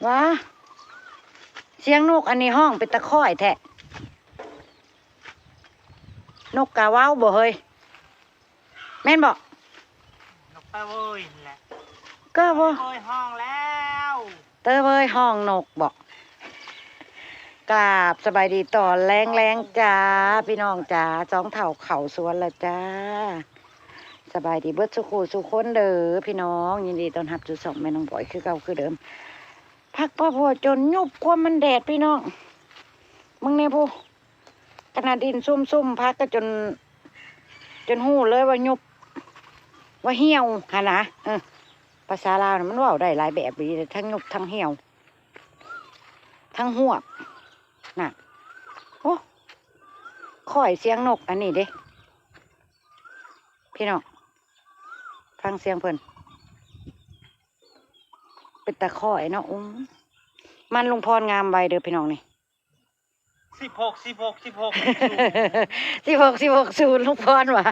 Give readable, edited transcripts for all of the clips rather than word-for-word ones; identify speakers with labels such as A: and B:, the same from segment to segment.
A: ว้าเสียงนกอันนี้ห้องเป็นตะค่อยแท้นกกาว้าวบ่เฮ้ยแม่นบอก
B: นกตะเวยแหละ
A: ก็บ่
B: เวยห้องแล้ว
A: เตอเว้ยห้องนกบอกกราบสบายดีต่อแรงจ้าพี่น้องจ้าจ้องเถ่าเข่าสวนละจ้าสบายดีเบิดสุขูสุคนเด้อพี่น้องยินดีต้อนรับสู่ช่องแม่น้องบอยคือเก่าคือเดิมพักพ่อจนยุบความมันแดดพี่น้องมึงเนี่ยพูขนาดดินซุ่มพักก็จนหู้เลยว่ายุบว่าเหี่ยวฮะนะภาษาลาวน่ะมันว่าได้หลายแบบดีทั้งยุบทั้งเหี่ยวทั้งหัวน่ะโอ้ค่อยเสียงนกอันนี้เด้พี่น้องฟังเสียงเพิ่นเป็นตะค่อยเนาะมันลุงพรงามใบเด้อพี่น้องนี่16ศูนย์ลุงพรว่ะ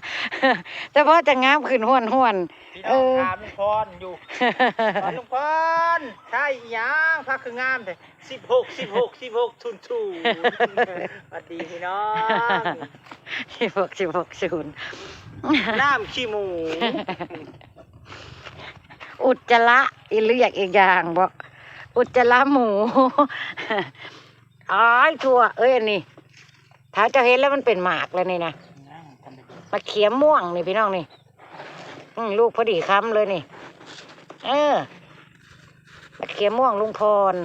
A: แต่พอจะงามขึ้นห้วน
B: พี่น้องถามลุงพรอยู่ลุงพรใช่ยังพักคืองามแต่16ทุนสวัสดีพี่น้อง
A: 16ศูนย์
B: น้ำขี้หมู
A: อุจจาระอีเรียกอีกอย่างบอกอุจจาระหมูอ้ายทั่วอันนี้ถ้าจะเห็นแล้วมันเป็นหมากเลยนี่นะมาเขียมม่วงนี่พี่น้องนี่ลูกพอดีคำเลยนี่มาเขียมม่วงลุงพร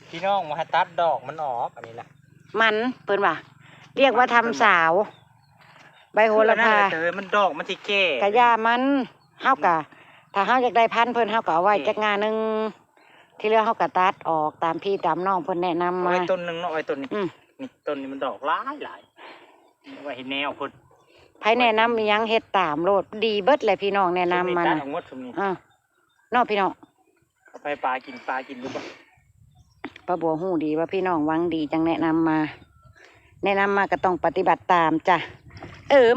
B: พี่น้องมาตัดดอกมันออกอันนี้แหละ
A: มันเปิ้นว่าเรียกว่าทำสาวใบโหระพา
B: มันดอกมันที่แก่
A: กะยามันเฮากะถ้าเฮาอยากได้พันเพิ่นเฮากะเอาไว้จักงานนึงที่เหลือเฮากะตัดออกตามพี่ตามน้องเพิ่นแนะนำมา
B: ไว้ต้นนึงเนาะไว้ต้นนี้นี่ต้นนี้มันดอกหลายไว้เห็นแนวเพิ่น
A: ไผแนะนำมียังเฮ็ดตามโลดดีเบิดเลยพี่น้องแนะนำมันเนาะพี่น้อง
B: ไปปลากินดูป่ะ
A: ป้าบัวหูดีว่าพี่น้องวังดีจังแนะนำมาก็ต้องปฏิบัติตามจ้ะ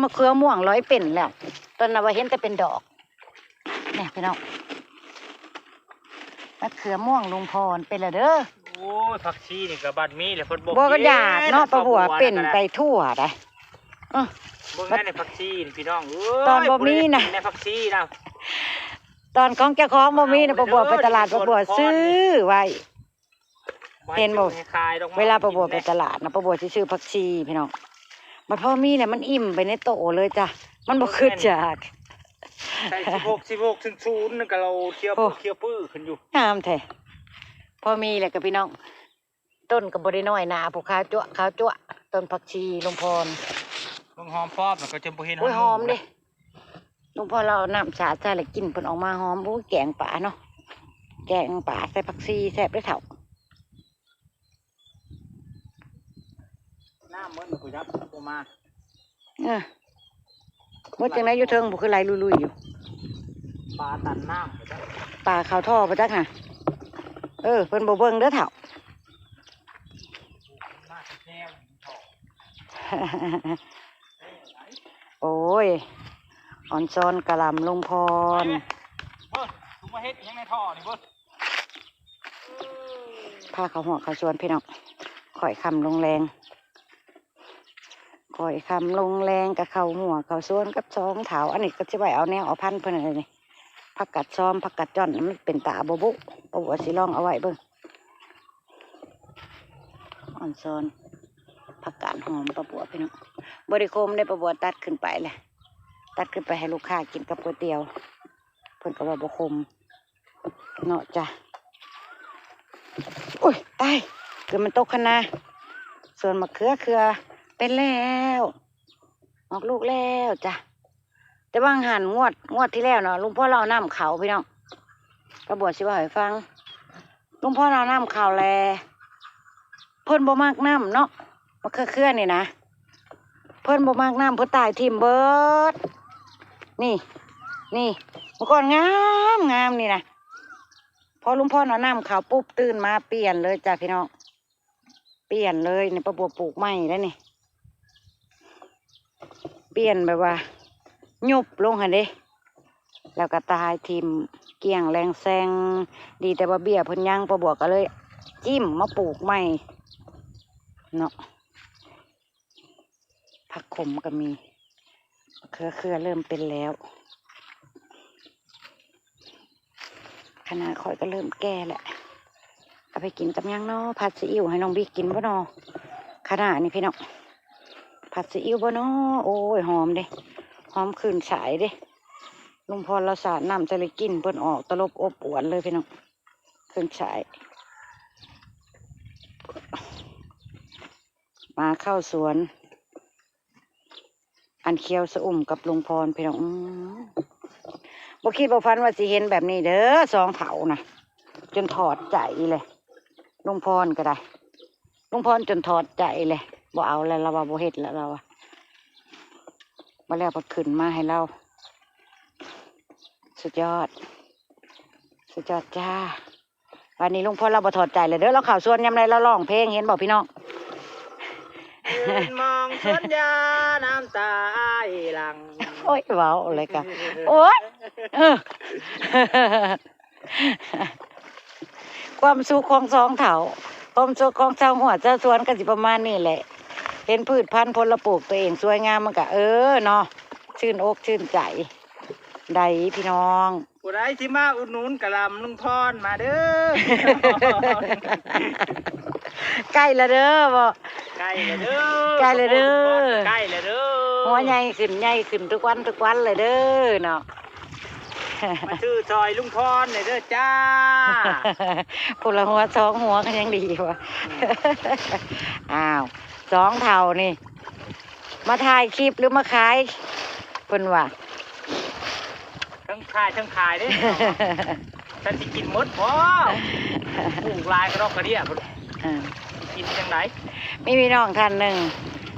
A: มะเขือม่วงร้อยเป็นแล้วต้นน่ะว่าเห็นแต่เป็นดอกเนี่ยพี่น้องมะเขือม่วงลุงพรเป็นละเด้อ
B: โอ้ยผักชีนี่กับบัดมีเลยเพิ่น
A: บ่ก็อยากเนาะป้าบัวเป็นไปทั่วได้
B: บ่แม่นในผักชีพี่น้อง
A: ตอนบ่มีนะ
B: ในผักชีนะ
A: ตอนของเจ้าของบ่มีนะป้าบัวไปตลาดป้าบัวซื้อไว้เห็นบ่เวลาป้าบัวไปตลาดนะป้าบัวสิซื้อผักชีพี่น้องมันพอมีเนี่ยมันอิ่มไปในโตเลยจ้ะมันบ่ขึ้นจาก
B: ใส่16ถึง0นึงก็เราเคี่ยวปื้อขึ้นอยู่
A: งามแท้พอมีแหละกับพี่น้องต้นก็บ่ได้น้อยหนาผู้ขาวจั่วต้นผักชีลุงพร
B: ลุงหอมพอบแล้วก็จะบ่เห็น
A: หอมดิลุงพรเราน้ำสาดใส่แล้วกินเพิ่นออกมาหอมบ่แกงป่าเนาะแกงป่าใส่ผักชีแซ่บได้เท่า
B: น้ำมันก็ยับออกมา
A: เมื่อจังได๋อยู่เทิงบ่คือไหลลุยๆอยู่
B: ปลาตันน้ำไปจ้ะ
A: ปลาเข้าท่อไปจักน่ะเพิ่นบ่เบิ่งเด้อเฒ่าโอ้ยอ่อนซ้อนกะหล่ำลุงพร
B: ลุงมาเฮ็ดยังในท่อนี่เบิ่
A: พาเขาหัวเขาชวนพี่น้องข่อยคำลงแรงกับเขาหัวเขาชวนกับซ้อมเถาอันนี้ก็จะไปเอาแนวเอาพันเพิ่นอะไรนี่ผักกัดซ้อมผักกัดจ้อนมันเป็นตาบุบุปะบัวสีลองเอาไว้เบิ่งอ่อนซ้อนผักกาดหอมปะบัวพี่น้องบริโภคได้ปะบัวตัดขึ้นไปเลยตัดขึ้นไปให้ลูกค้ากินกับก๋วยเตี๋ยวเพิ่นก็ว่าบ่คมเนาะจ้ะโอ้ยตายเกิดมันตกขนาส่วนมะเขือเป็นแล้วออกลูกแล้วจ้ะแต่บางหันงวดที่แล้วเนาะลุงพ่อเราน้ำเขาพี่น้องกระบวดสิว่าให้ฟังลุงพ่อเราน้ำเขาแลเพิ่นบ่มากน้ำเนาะมะเขือนี่นะเพิ่นบ่มากน้ำเพิ่นตายทิ่มเบิดนี่เมื่อก่อนงามนี่นะพอลุงพ่อเราน้ำเขาปุ๊บตื่นมาเปลี่ยนเลยจ้ะพี่น้องเปลี่ยนเลยในประบัวปลูกใหม่แล้วนี่เปลี่ยนแบบว่ายุบลงหันเด้แล้วก็ตายทิม เกี่ยงแรงแซงดีแต่ว่าเบี้ยเพิ่นยังปะบวกก็เลยจิ้มมาปลูกใหม่เนาะผักขมก็มีเครือเริ่มเป็นแล้วขนาดข่อยก็เริ่มแก่แหละเอาไปกินกับยังเนาะผัดซีอิ๊วให้น้องบิ๊กกินบ่เนาะขนาดนี้พี่น้องผัดซีอิ๊วบ่เนาะโอ้ยหอมเด้หอมขึ้นฉายเด้ลุงพรเราสาดน้ำจะเลยกินเพิ่นออกตลบอบอวนเลยพี่น้องขึ้นฉายมาเข้าสวนอันเคียวสะอุ่มกับลุงพรพี่น้องบ่คิดบ่ฝันว่าสิเห็นแบบนี้เด้อสองเถานะจนถอดใจเลยลุงพรก็ได้ลุงพรจนถอดใจเลยบ่เอาแล้วเราว่าบ่เฮ็ดแล้วเราอะมาแล้วก็ขึ้นมาให้เราสุดยอดจ้าวันนี้ลุงพรเราบ่ถอดใจเลยเด้อเราข่าวสวนยำไรเราร้องเพลงเห็นบอกพี่น้อง
B: ยืนมองสวนยาน้ำตาหลัง
A: โอ้ยเว้าอะไรกันโอ้ยความสุขของสองเถาความสุขของชาวหัวเจ้าสวนก็สิประมาณนี้แหละเห็นพืชพันธุ์ผลปลูกตัวเองสวยงามมันก็เนาะชื่นอกชื่นใจได้พี่น้อง
B: ผู้ใดที่มาอุดหนุนกะลำลุงพรมาเด้อ
A: ใกล้ละเด้อบ่
B: ใกล้ละเด้อ
A: ใกล้ละเด้อ
B: ใกล้ละเด้อ
A: หัวใหญ่ขึ้นทุกวันเลยเด้อเนาะ
B: มาชื่อซอยลุงพรเลยเด้อจ้า
A: พละหัวสองหัวก็ยังดีวะอ้าวสองเท่านี่มาถ่ายคลิปหรือมาขายเพิ่นว่า
B: ทั้งขายเด้ฉันสิกินหมดบ่ปลูกลายกระดอกกระเดี่ยกินจังไหน
A: มีพี่น้องท่านหนึ่ง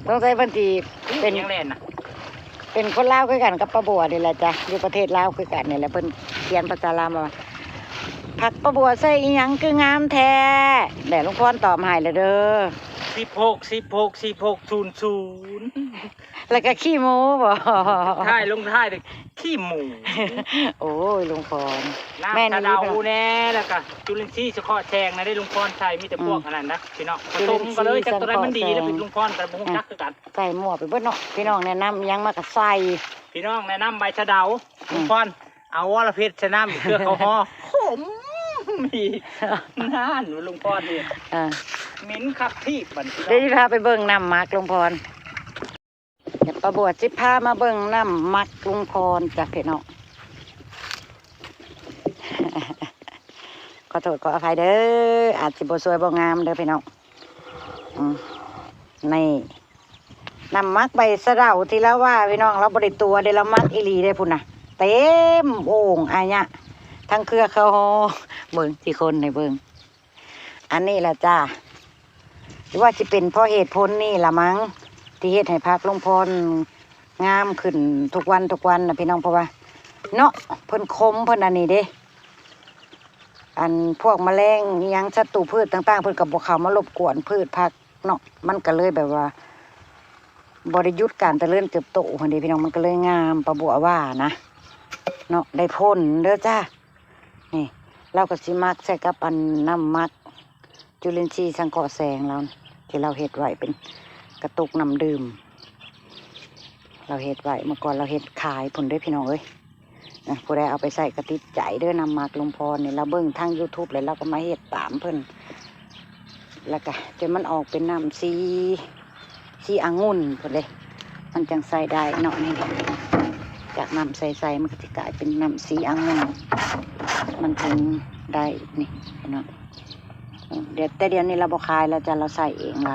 A: ต้องใช้บัญชีเป็น
B: ยังเล่นน่ะ
A: เป็นคนลาวคือกันกับป้าบัวนี่แหละจ้ะอยู่ประเทศลาวคือกันนี่แหละเพิ่นเขียนภาษาลาวมาผักป้าบัวใส่อีหยังคืองามแท้แต่ลุงพรตอบให้เลยเด้อ
B: 16
A: แล้วก็ขี้หมูบ่
B: ท้ายลงท้ายเลยขี้หมู
A: โอ้ยลุงพร
B: แม่นี่เดาแน่แล้วก็จุลินทรีย์สะเคาะแชงนะได้ลุงพรใช่มีแต่พวกขนาดนะพี่น้องผสมกันเลยจากตัวนั้นมันดีแล้วเป็นลุงพรแต่บุ้งจักคือกัน
A: ใส่หมวกไปเบิดเนาะพี่น้องแนะนำยังมากับใส่
B: พี่น้องแนะนำใบชะเดาลุงพรเอาวอลเพชรชะน้ำเครือเขาห่อขมมีน่านลุงพรนี่เหม็นคักที่บัน
A: เดี๋ยวพาไปเบิ่งน้ำมักลุงพรเดี๋ยวประบวชสิพามาเบิ่งน้ำมักลุงพรจากพี่น้องขอโทษขออภัยเด้ออาจสิบ่สวยบ่งามเด้อพี่น้องนี่น้ำมักใบสะเดาที่แล้วว่าพี่น้องเราบริตัวเดลมักอีหลีได้พุ่นน่ะเต็มโอ่งอันเนี้ยทั้งเครือเขาเบิ่งที่คนในเบิ่งอันนี้แหละจ้าหรือว่าจะเป็นเพราะเหตุผลนี่ละมั้งที่เฮ็ดให้พักลุงพรงามขึ้นทุกวันนะพี่น้องเพราะว่าเนาะเพิ่นคมเพิ่นอันนี้เด้อันพวกแมลงยังศัตรูพืชต่างๆเพิ่นกับบ่เข้ามารบกวนพืชผักเนาะมันก็เลยแบบว่าบริยุทธ์การเจริญเติบโตคนเดีพี่น้องมันก็เลยงามประบัวว่านะเนาะได้พ่นเด้อจ้านี่เราก็สิมักใส่กับอันน้ำมักจุลินทรีย์สังเคราะห์แสงเราที่เราเฮ็ดไว้เป็นกระตุกน้ำดื่มเราเฮ็ดไว้เมื่อก่อนเราเฮ็ดขายผลด้วยพี่น้องเอ้ยนะผู้ใดเอาไปใส่กระติดใจเด้อน้ำมักลุงพรนี่เราเบิ่งทาง YouTube เลยเราก็มาเฮ็ดตามเพิ่นแล้วก็จนมันออกเป็นน้ำสีองุ่นพุ่นเลยมันจังใส่ได้เนาะนี่จากน้ำใสมันก็จะกลายเป็นน้ำสีองุ่นมันถึงได้นี่เนาะเดี๋ยวนี้เราบ่ขายเราจะเราใส่เองเรา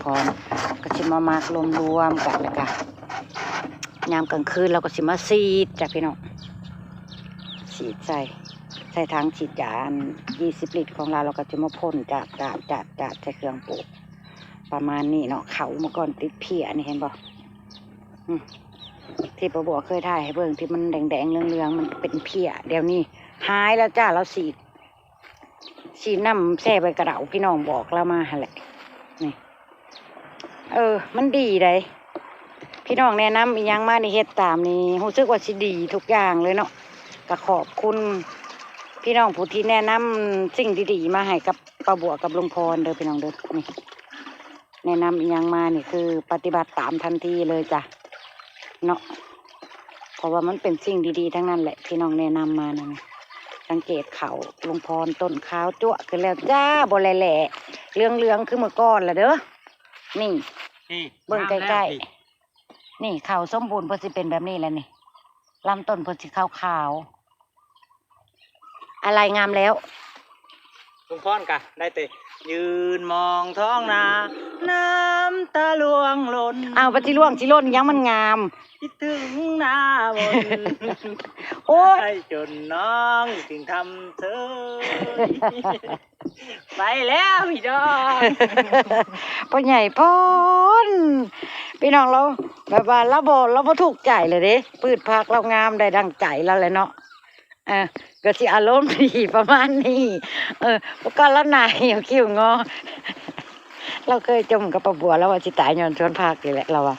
A: พอก็สิมามักรวมกันแล้วก็ยามกลางคืนเราก็สิมาซีดจากพี่น้องซีดใส่ถังฉีดยา20 ลิตรของเราก็จะมาพ่นจัดใช้เครื่องปลูกประมาณนี้เนาะเขาเมื่อก่อนติดเพี้ยนี่เห็นบ่ที่ประบัวเคยถ่ายให้เบิ่งที่มันแดงเหลืองมันเป็นเพี้ยเดี๋ยวนี้หายแล้วจ้าเราฉีดน้ำแช่ใบกระเดาพี่น้องบอกเรามาแหละนี่มันดีเลยพี่น้องแนะนำอีกอย่างมาในเฮ็ดตามนี่รู้สึกว่าสิดีทุกอย่างเลยเนาะก็ขอบคุณ พี่น้องผู้ที่แนะนำสิ่งดีๆมาให้กับป้าบัวกับลุงพรเด้อพี่น้องเด้อนี่แนะนำอีหยังมานี่คือปฏิบัติตามทันทีเลยจ้ะเนาะเพราะว่ามันเป็นสิ่งดีๆทั้งนั้นแหละพี่น้องแนะนำมานะนะสังเกตเขาลุงพรต้นขาวจั่วขึ้นแล้วจ้าบ่แหล่ๆเรื่องๆคือเมื่อก่อนละเด้อนี่
B: นี่
A: เบิ่งใกล้ๆนี่เขาสมบูรณ์เพิ่นสิเป็นแบบนี้แหละนี่ลำต้นเพิ่นสิขาวๆอะไรงามแล้ว
B: ลุงพรกะได้แต่ยืนมองท้องนาน้ำตาล่วงหล่น
A: เอาปฏิล่วงจิล่นยังมันงาม
B: คิดถึงหน้าบน
A: โอ้ย
B: ให้จนน้องจึงทำเธอ ไปแล้วพี่น้อง
A: พ่อใหญ่พรพี่น้องเราแบบว่าเราบ่ถูกใจเลยเด้พืชผักเรางามได้ดังใจเราเลยเนาะก็สิอารมณ์ดีประมาณนี้แล้วก็ละนายเอาคิ้วงอ เราเคยจมกับป้าบัวแล้วว่าสิตายย้อนชวนผักนี่แหละเราอะ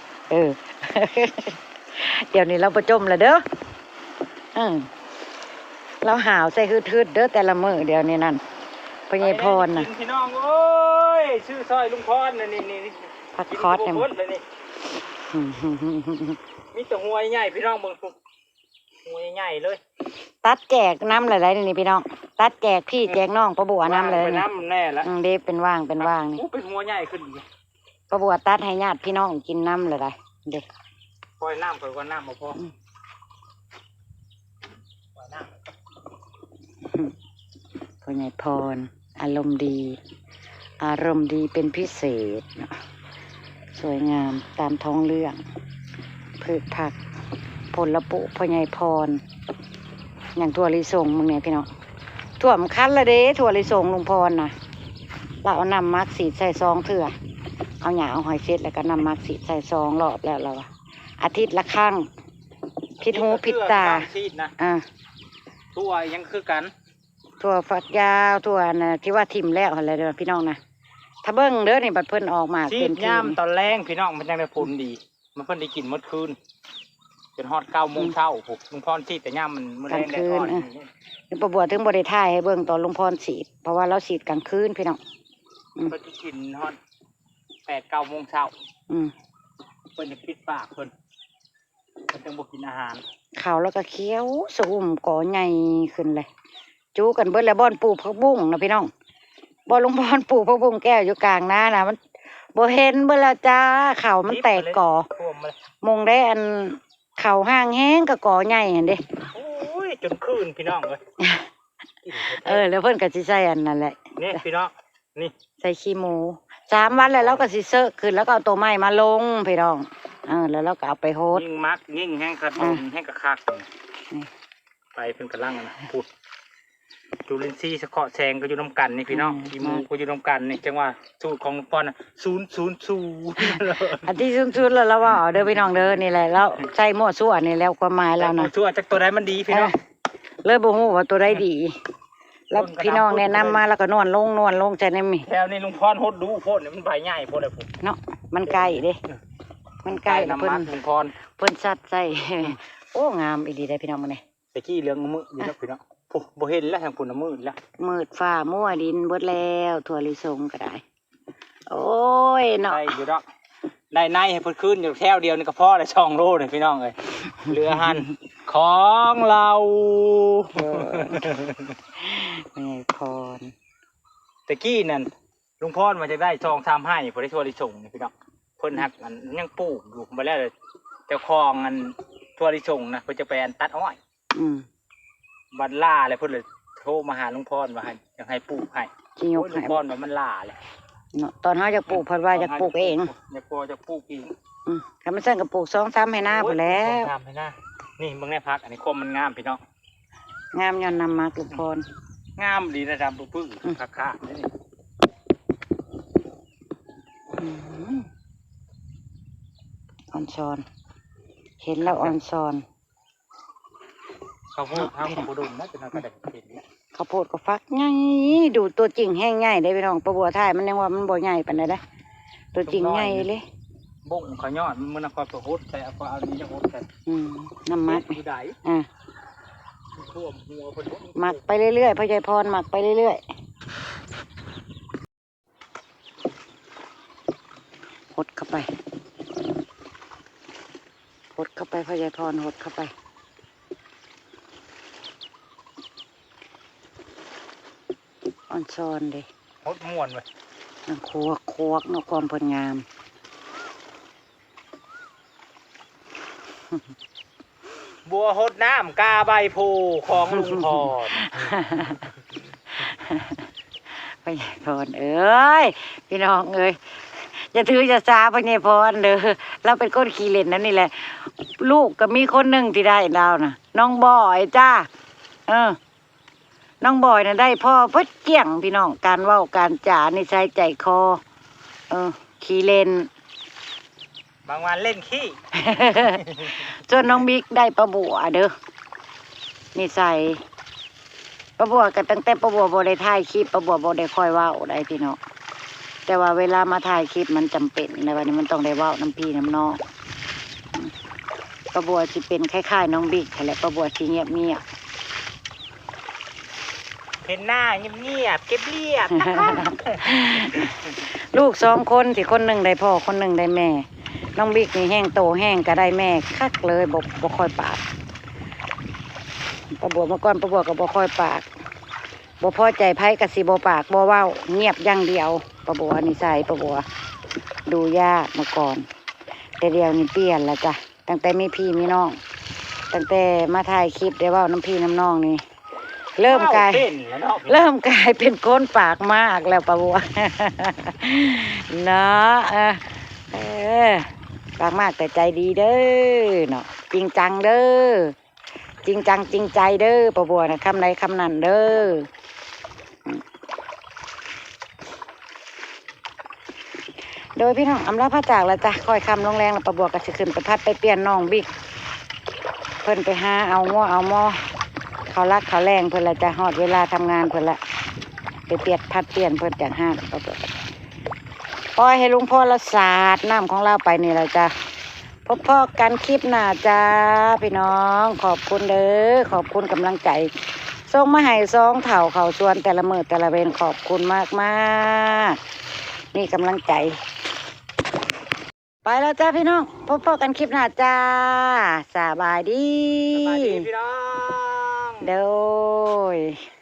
A: เดี๋ยวนี้เราประจมแล้วเด้อเราหาวใส่ฮืดๆเด้อแต่ละมื้อเดี๋ยวนี้นั่นพ่อใหญ่พรน่ะ
B: ไปพี่น้องโอ้ยชื่อซอยลุงพรนะนี่
A: ผักคอส
B: เนี่
A: เนี่ย
B: ยมีแต่หัวใหญ่พี่น้องเบิ่งปุ๊บหัวใหญ่เลย
A: ตัดแจกน้ำหลายๆนี่พี่น้องตัดแจกพี่แจกน้องป้าบัวน้ำเลย
B: ไป
A: นี่
B: น้ำแน่ละ
A: เด็เป็นว่างนี่
B: เป็นหัวใหญ่ขึ้นอีก
A: ป้าบัวตัดให้ญาติพี่น้องกินน้ำเลยเด็ก
B: ปล่อยน้ำก่อนน้ำมาพอปล่อยน้
A: พ่อใหญ่พรอารมณ์ดีเป็นพิเศษเนาะสวยงามตามท้องเรื่องพืชผักผลปุพ่อใหญ่พรอย่างถั่วลิสงมึงเนี่ยพี่น้องถั่วมนคั้นละเด้ถั่วลิสงลุงพรน่ะเราเอานำมักสีใส่ซองเถื่อเอาหยาเอาหอยเช็ดแล้วก็นำมักสีใส่ซองรอบแล้วเราอะอาทิตย์ละครั้งผิดหูผิดตา
B: ซีดนะ
A: ทั่ว
B: ยังคือกัน
A: ถั่วฝักยาวถั่วน่ะที่ว่าทิมแล้วอะไรเด้อพี่น้องนะถ้าเบิ้งเด้อนี่บัดเพิ่นออกมา
B: ซี
A: เป็
B: ด
A: นที
B: ย่าม
A: ม
B: ตอนแรงพี่น้องมันยังได้ผลดี มันเพิ่นได้กินเมื่อคืนจนฮอด9 โมงเช้าผมลุงพรซีดแต่ย่ามมันแรงได้อ่อน
A: นี่ประบัวถึงบ่ได้ถ่ายให้เบิ่งตอนลุงพรฉีดเพราะว่าเราฉีดกลางคืนพี่น้อง
B: เพิ่นได้กินฮอด8-9 โมงเช้า เพิ่นจะปิดปากเพิ่นจังบ่กินอาหาร
A: ข้าวแล้วก็เคี้ยวสุ่มก่อใหญ่ขึ้นเลยจูกันเบิดแล้วบ่อนปลูกผักบุ้งนะพี่น้องบ่ลุงพรปลูกผักบุ้งแก้วอยู่กลางนานะมันบ่เห็นเบิดแล้วจ้าข้าวมันแตกก่อ
B: ท่วมมาเลย
A: มงได้อันข้าวห้างแห้งก็ก่อใหญ่หั่นเด้
B: โอ้ยจนคืนพี่น้องเลย
A: แล้วเพิ่นก็สิใส่อันนั่นแหละ
B: นี่พี่น้องนี่
A: ใส่ขี้หมู3 วันแล้วเราก็สิเซอะขึ้นแล้วก็เอาตัวไม้มาลงพี่น้องแล้วเราก็เอาไปโฮด
B: ยิ่งมักยิ่งแห้งกระดุมแห้งกระคัก
A: นี่
B: ไปเป็นกระลังนะพูดจุลินทรีย์สะเคาะแซงก็อยู่น้ำกันนี่พี่น้องขี้หมูก็อยู่น้ำกันนี่จังว่าสูตรของปอน000
A: อันที่ซุนๆแล้วเราว่าเอาเด้อพี่น้องเด้อนี่แหละแล้วใส่หม้อซั่วนี่แล้วความหมายแล้วนะ
B: ชั่วจากตัวใดมันดีพี่น้อง
A: เลยบ่ฮู้ว่าตัวใดดี แล้วพี่น้องแนะนำมาแล้วก็นวลลงใจในมี
B: แถวนี้ลุงพรโหดดูโพดเนี่ยมันใบใหญ่โพดเลยผม
A: เนาะมันไกลเด้มันไกล
B: น้ำ
A: เพิ่
B: มัน
A: น
B: ลุงพร
A: เพิ่นสัดใส่ โอ้งามอีหลีได้พี่น้องมื้อนี้
B: ตะกี้เรื่องมืออยู่นะพี่น้องผมบ่เห็นแล้วทางปุ่นมืดแล้ว
A: มืดฟ้ามัวดินเบิดแล้วถั่วลิสงก็ได้ โอ้ยเนาะ
B: ได้อยู่ดอกได้ในให้เพิ่นคืนอยู่แถวเดียวนี่ก็พอได้2 โลเลยพี่น้องเอ้ยเรือหันของเรา
A: นี่พร
B: ตะกี้นั่นลุงพรมาจะได้2-3ให้พอได้ทัวริส่งนี่พี่น้องเพิ่นหักอันยังปลูกอยู่บ่แล้วเลยเจ้าของอันทัวริส่งนะเพิ่นจะไปอันตัดอ้อย บัดล่าเลยเพิ่นเลยโทรมาหาลุงพรว่าให้อยากให้ปลูกให้
A: สิยก
B: ลุ
A: ให้
B: งพรว่ามันล่าเลย
A: เนาะตอนเฮาจะปลูกเพิ่นว่าจะปลูกเอง
B: อยากพอจะปลูกเอง
A: ถ้ามันสั่นก็ปลูก2-3ให้หน้าพุ่นแล้ว
B: งามให้หน้านี่เบิ่งได้พักอันนี้คมมันงามพี่น้อง
A: งามย้อนนำมักลูกพร
B: งามดีนะดำปื้อๆคักๆนี่
A: อ่อนซอน เห็นแล้วอ่อนซอน
B: เขาพูดทางของบุดุมนะจะนำกระดาษเห็นเนี่ย
A: ข้าวโพดก็ฟักใหญ่ดูตัวจริงแห้งใหญ่ได้พี่น้องประบัวท้ายมันยังว่ามันบ่ใหญ่ปานใดนะตัวจริงใหญ่เลย
B: บ่งเขายอดมันนครประหดใส่เอานี้จะหดใส่
A: น้ำมัด
B: อยู่ใด
A: อ่า
B: ท่วมหัวเพิ่น
A: หมักไปเรื่อยๆพ่อใหญ่พรหมักไปเรื่อยๆหดเข้าไปหดเข้าไปพ่อใหญ่พรหดเข้าไปอ่อนช้อนเลย
B: หดม่วนเว้ย
A: น้ำโคกนกความผลงาม
B: บัวหดน้ำกาใบโพของลุงพร
A: พ่อใหญ่พรเอ้ยพี่น้องเอ้ยอย่าถืออย่าซาพ่อใหญ่พรเด้อเราเป็นคนขี้เล่นนั่นนี่แหละลูกก็มีคนหนึ่งที่ได้ดาวน่ะน้องบอยจ้าน้องบอยน่ะได้พ่อเพิ่นเกี่ยงพี่น้องการเว้าการจ่านิสัยใจคอขี้เล่น
B: บางวันเล่นขี้
A: ส่วนน้องบิ๊กได้ปลาบัวเด้อนิสัยปลาบัวก็ตั้งแต่ปลาบัวบ่ได้ถ่ายคลิปปลาบัวบ่ได้ค่อยเว้าได้พี่น้องแต่ว่าเวลามาถ่ายคลิปมันจำเป็นในวันนี้มันต้องได้เว้าน้ำพี่น้ำน้องปลาบัวสิเป็นคล้ายๆน้องบิ๊กแหละปลาบัวสิเงียบ
B: เห็นหน้าเงียบๆเก็บเรียบ
A: ลูก2 คนที่คนหนึ่งได้พ่อคนหนึ่งได้แม่น้องบิ๊กนี่แห้งโตแห้งก็ได้แม่คักเลยบ่ค่อยปากปลาบัวเมื่อก่อนปลาบัวก็บ่ค่อยปากบ่พอใจไผก็สิบ่ปากบ่เว้าเงียบอย่างเดียวปลาบัวนิสัยปลาบัวดูยากเมื่อก่อนแต่เดี๋ยวนี้เปลี่ยนแล้วจ้ะตั้งแต่มีพี่มีน้องตั้งแต่มาถ่ายคลิปได้เว้าน้ำพี่น้ำน้องนี่เริ่มกลายเป็นคนปากมากแล้วปลาบัว เนาะปากมากแต่ใจดีเด้อเนาะจริงจังเด้อจริงจังจริงใจเด้อปลาบัวนะคำใดคำนั้นเด้อโดยพี่น้องอำลาพระจากแล้วจ้ะคอยคำลงแรงแล้วปลาบัวก็สิขึ้นไปพัดไปเปลี่ยนน้องบิ๊กเพิ่นไปหาเอาง้อเอาหม้อเขารักเขาแรงเพิ่นละจะหอดเวลาทำงานเพิ่นละไปเปลี่ยนพัดเปลี่ยนเพิ่นจากห้างปล่อยให้ลุงพ่อละสาดน้ำของเราไปนี่แหละจ้ะพบพ่อกันคลิปหน้าจ้าพี่น้องขอบคุณเด้อขอบคุณกำลังใจส่งมาให้2 เถ่าเขาชวนแต่ละมือแต่ละเวนขอบคุณมากนี่กำลังใจไปแล้วจ้าพี่น้องพบพ่อกันคลิปหน้าจ้าสบายดี
B: สบายดีพี่น้อง
A: เด้อ